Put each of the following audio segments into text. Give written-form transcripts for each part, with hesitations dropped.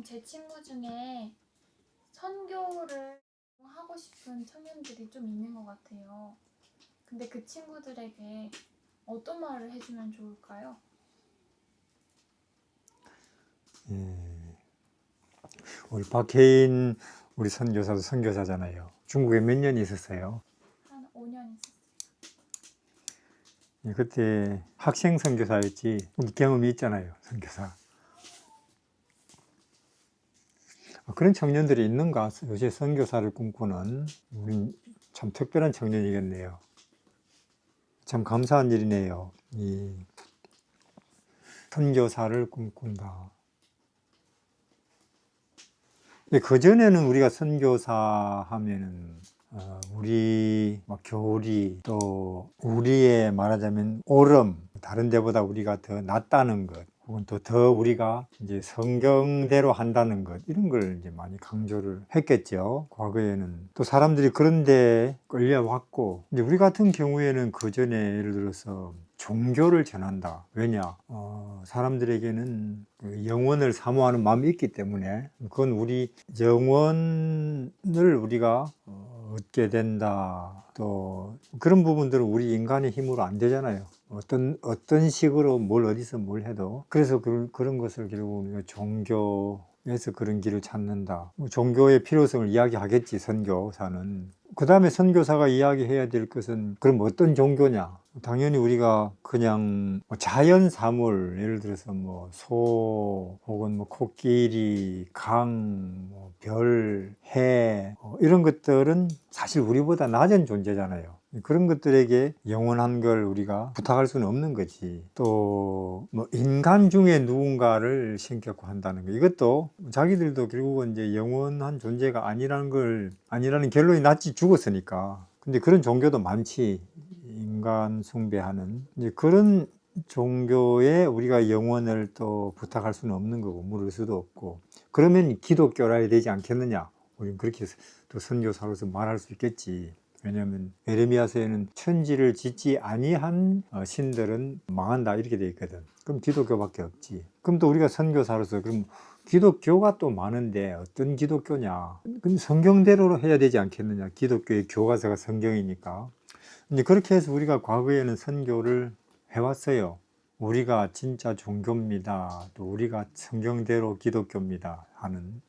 제 친구 중에 선교를 하고 싶은 청년들이 좀 있는 것 같아요. 근데 그 친구들에게 어떤 말을 해주면 좋을까요? 우리 박혜인 우리 선교사도 선교사잖아요. 중국에 몇 년 있었어요? 한 5년 있었어요. 그때 학생 선교사였지. 경험이 있잖아요, 선교사. 그런 청년들이 있는가? 요새 선교사를 꿈꾸는 우린 참 특별한 청년이겠네요. 참 감사한 일이네요. 이 선교사를 꿈꾼다. 근데 그전에는 우리가 선교사 하면은 우리 교리 또 우리의 말하자면 옳음, 다른 데보다 우리가 더 낫다는 것, 혹은 또 더 우리가 이제 성경대로 한다는 것, 이런 걸 이제 많이 강조를 했겠죠. 과거에는 또 사람들이 그런데 끌려왔고, 이제 우리 같은 경우에는 그 전에 예를 들어서 종교를 전한다. 왜냐? 사람들에게는 그 영혼을 사모하는 마음이 있기 때문에 그건 우리 영혼을 우리가 얻게 된다. 또 그런 부분들은 우리 인간의 힘으로 안 되잖아요. 어떤 식으로 뭘 어디서 뭘 해도. 그래서 그런 것을 결국 우리가 종교에서 그런 길을 찾는다. 종교의 필요성을 이야기하겠지, 선교사는. 그 다음에 선교사가 이야기해야 될 것은 그럼 어떤 종교냐? 당연히 우리가 그냥 자연 사물, 예를 들어서 소 혹은 코끼리, 강, 별, 해, 이런 것들은 사실 우리보다 낮은 존재잖아요. 그런 것들에게 영원한 걸 우리가 부탁할 수는 없는 거지. 또 인간 중에 누군가를 신격화 한다는 거, 이것도 자기들도 결국은 이제 영원한 존재가 아니라는 결론이 났지. 죽었으니까. 근데 그런 종교도 많지. 인간 숭배하는 이제 그런 종교에 우리가 영원을 또 부탁할 수는 없는 거고, 물을 수도 없고. 그러면 기독교라 해야 되지 않겠느냐? 우리는 그렇게 또 선교사로서 말할 수 있겠지. 왜냐하면 에레미야서에는 천지를 짓지 아니한 신들은 망한다, 이렇게 돼 있거든. 그럼 기독교밖에 없지. 그럼 또 우리가 선교사로서 그럼 기독교가 또 많은데 어떤 기독교냐? 근데 성경대로 해야 되지 않겠느냐? 기독교의 교과서가 성경이니까. 이제 그렇게 해서 우리가 과거에는 선교를 해왔어요. 우리가 진짜 종교입니다. 또 우리가 성경대로 기독교입니다 하는.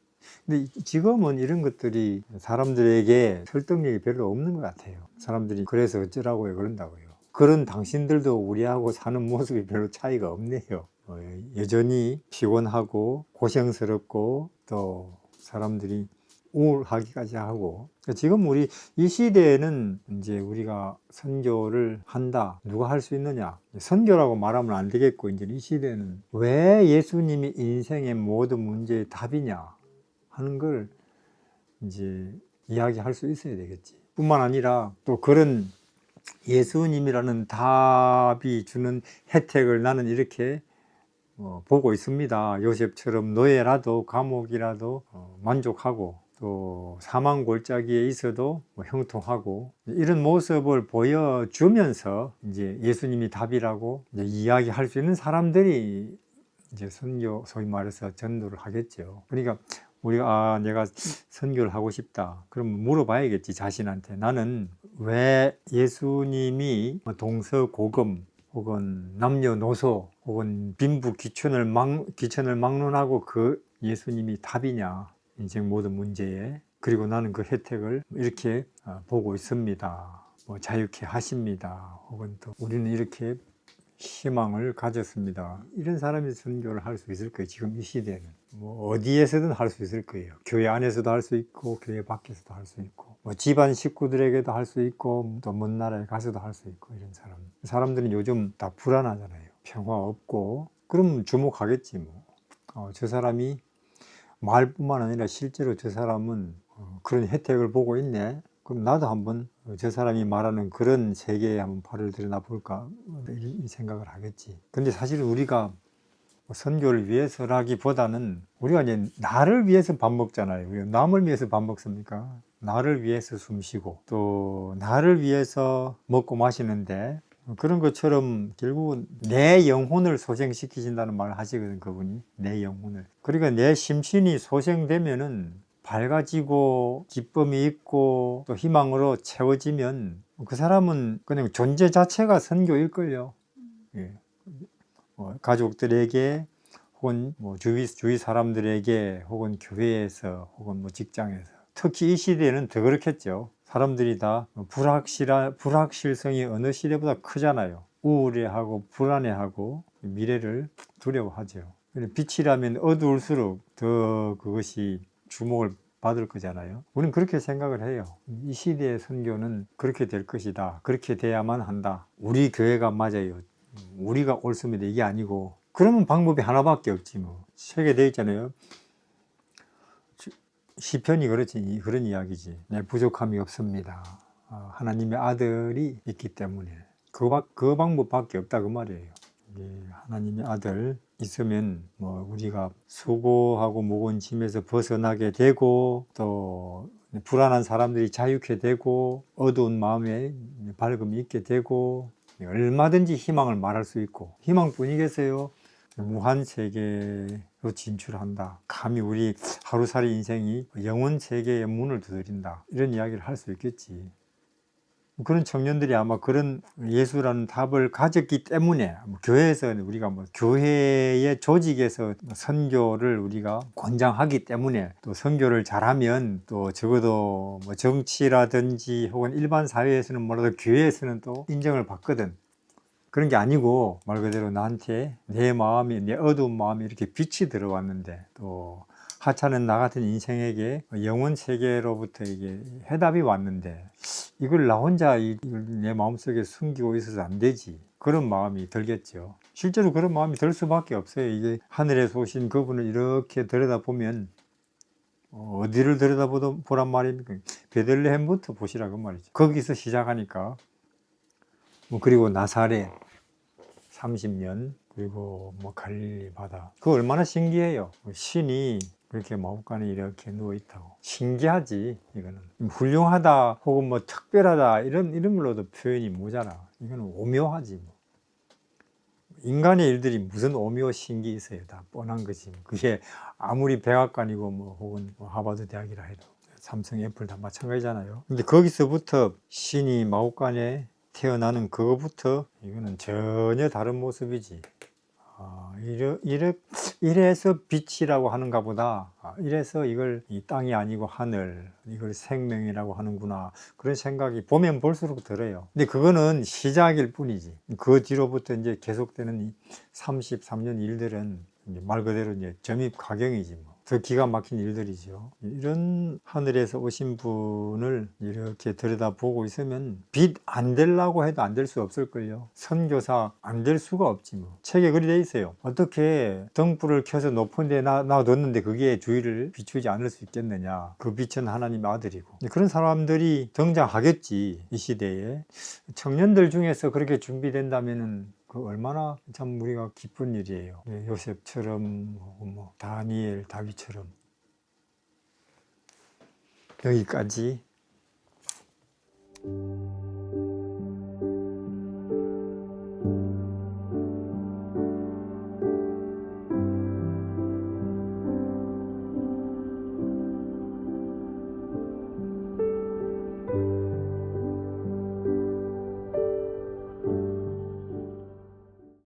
근데 지금은 이런 것들이 사람들에게 설득력이 별로 없는 것 같아요. 사람들이 그래서 어쩌라고요, 그런다고요. 그런 당신들도 우리하고 사는 모습이 별로 차이가 없네요. 여전히 피곤하고 고생스럽고 또 사람들이 우울하기까지 하고. 지금 우리 이 시대에는 이제 우리가 선교를 한다. 누가 할 수 있느냐? 선교라고 말하면 안 되겠고, 이제 이 시대는 왜 예수님이 인생의 모든 문제의 답이냐 하는 걸 이제 이야기할 수 있어야 되겠지. 뿐만 아니라 또 그런 예수님이라는 답이 주는 혜택을 나는 이렇게 보고 있습니다. 요셉처럼 노예라도 감옥이라도 만족하고, 또 사망 골짜기에 있어도 형통하고, 이런 모습을 보여주면서 이제 예수님이 답이라고 이제 이야기할 수 있는 사람들이 이제 선교, 소위 말해서 전도를 하겠죠. 그러니까 우리가 내가 선교를 하고 싶다. 그럼 물어봐야겠지, 자신한테. 나는 왜 예수님이 동서고금 혹은 남녀노소 혹은 빈부 귀천을 막론하고 그 예수님이 답이냐, 인생 모든 문제에. 그리고 나는 그 혜택을 이렇게 보고 있습니다. 자유케 하십니다. 혹은 또 우리는 이렇게 희망을 가졌습니다. 이런 사람이 선교를 할 수 있을 거예요. 지금 이 시대는 어디에서든 할 수 있을 거예요. 교회 안에서도 할 수 있고, 교회 밖에서도 할 수 있고, 집안 식구들에게도 할 수 있고, 또 먼 나라에 가서도 할 수 있고. 이런 사람들은 요즘 다 불안하잖아요. 평화 없고. 그럼 주목하겠지. 저 사람이 말뿐만 아니라 실제로 저 사람은 그런 혜택을 보고 있네. 그럼 나도 한번 저 사람이 말하는 그런 세계에 한번 발을 들여나 볼까, 이 생각을 하겠지. 근데 사실 우리가 선교를 위해서라기보다는 우리가 이제 나를 위해서 밥 먹잖아요. 우리가 남을 위해서 밥 먹습니까? 나를 위해서 숨 쉬고 또 나를 위해서 먹고 마시는데, 그런 것처럼 결국은 내 영혼을 소생시키신다는 말을 하시거든, 그분이. 내 영혼을. 그러니까 내 심신이 소생되면은 밝아지고 기쁨이 있고 또 희망으로 채워지면 그 사람은 그냥 존재 자체가 선교일걸요. 예. 가족들에게 혹은 뭐 주위 사람들에게 혹은 교회에서 혹은 뭐 직장에서 특히 이 시대에는 더 그렇겠죠. 사람들이 다 불확실성이 어느 시대보다 크잖아요. 우울해하고 불안해하고 미래를 두려워하죠. 빛이라면 어두울수록 더 그것이 주목을 받을 거잖아요. 우리는 그렇게 생각을 해요. 이 시대의 선교는 그렇게 될 것이다. 그렇게 돼야만 한다. 우리 교회가 맞아요. 우리가 옳습니다. 이게 아니고. 그러면 방법이 하나밖에 없지 뭐. 책에 되어 있잖아요. 시편이 그렇지, 그런 이야기지. 내 부족함이 없습니다. 하나님의 아들이 있기 때문에. 그 방법밖에 없다 그 말이에요. 하나님의 아들 있으면 뭐 우리가 수고하고 무거운 짐에서 벗어나게 되고 또 불안한 사람들이 자유케 되고 어두운 마음에 밝음이 있게 되고 얼마든지 희망을 말할 수 있고 희망뿐이겠어요. 무한 세계로 진출한다. 감히 우리 하루살이 인생이 영원 세계의 문을 두드린다. 이런 이야기를 할 수 있겠지. 그런 청년들이 아마 그런 예수라는 답을 가졌기 때문에 교회에서 우리가 교회의 조직에서 선교를 우리가 권장하기 때문에 또 선교를 잘하면 또 적어도 뭐 정치라든지 혹은 일반 사회에서는 몰라도 교회에서는 또 인정을 받거든. 그런 게 아니고 말 그대로 나한테 내 마음이 내 어두운 마음이 이렇게 빛이 들어왔는데 또 하찮은 나 같은 인생에게 영원 세계로부터 이게 해답이 왔는데 이걸 나 혼자 이걸 내 마음속에 숨기고 있어서 안 되지. 그런 마음이 들겠죠. 실제로 그런 마음이 들 수밖에 없어요. 이게 하늘에서 오신 그분을 이렇게 들여다보면 어디를 들여다보란 말입니까? 베들레헴부터 보시라 그 말이죠. 거기서 시작하니까 그리고 나사렛 30년 그리고 뭐 갈릴리 바다 그거 얼마나 신기해요. 신이 그렇게 마법관에 이렇게 누워 있다고 신기하지. 이거는 훌륭하다 혹은 뭐 특별하다 이런 걸로도 표현이 모자라. 이거는 오묘하지 뭐. 인간의 일들이 무슨 오묘 신기 있어요. 다 뻔한 거지. 그게 아무리 백악관이고 뭐 혹은 뭐 하버드 대학이라 해도 삼성 애플 다 마찬가지잖아요. 근데 거기서부터 신이 마법관에 태어나는 그거부터 이거는 전혀 다른 모습이지. 이래서 빛이라고 하는가 보다. 이래서 이걸 이 땅이 아니고 하늘, 이걸 생명이라고 하는구나. 그런 생각이 보면 볼수록 들어요. 근데 그거는 시작일 뿐이지. 그 뒤로부터 이제 계속되는 이 33년 일들은 말 그대로 이제 점입 가경이지 뭐. 더 기가 막힌 일들이죠. 이런 하늘에서 오신 분을 이렇게 들여다보고 있으면 빛 안 되려고 해도 안 될 수 없을걸요. 선교사 안 될 수가 없지 뭐. 책에 그리 돼 있어요. 어떻게 등불을 켜서 높은 데 놔뒀는데 그게 주위를 비추지 않을 수 있겠느냐. 그 빛은 하나님의 아들이고. 그런 사람들이 등장하겠지. 이 시대에. 청년들 중에서 그렇게 준비된다면은 그 얼마나 참 우리가 기쁜 일이에요. 요셉처럼 뭐 다니엘, 다윗처럼. 여기까지.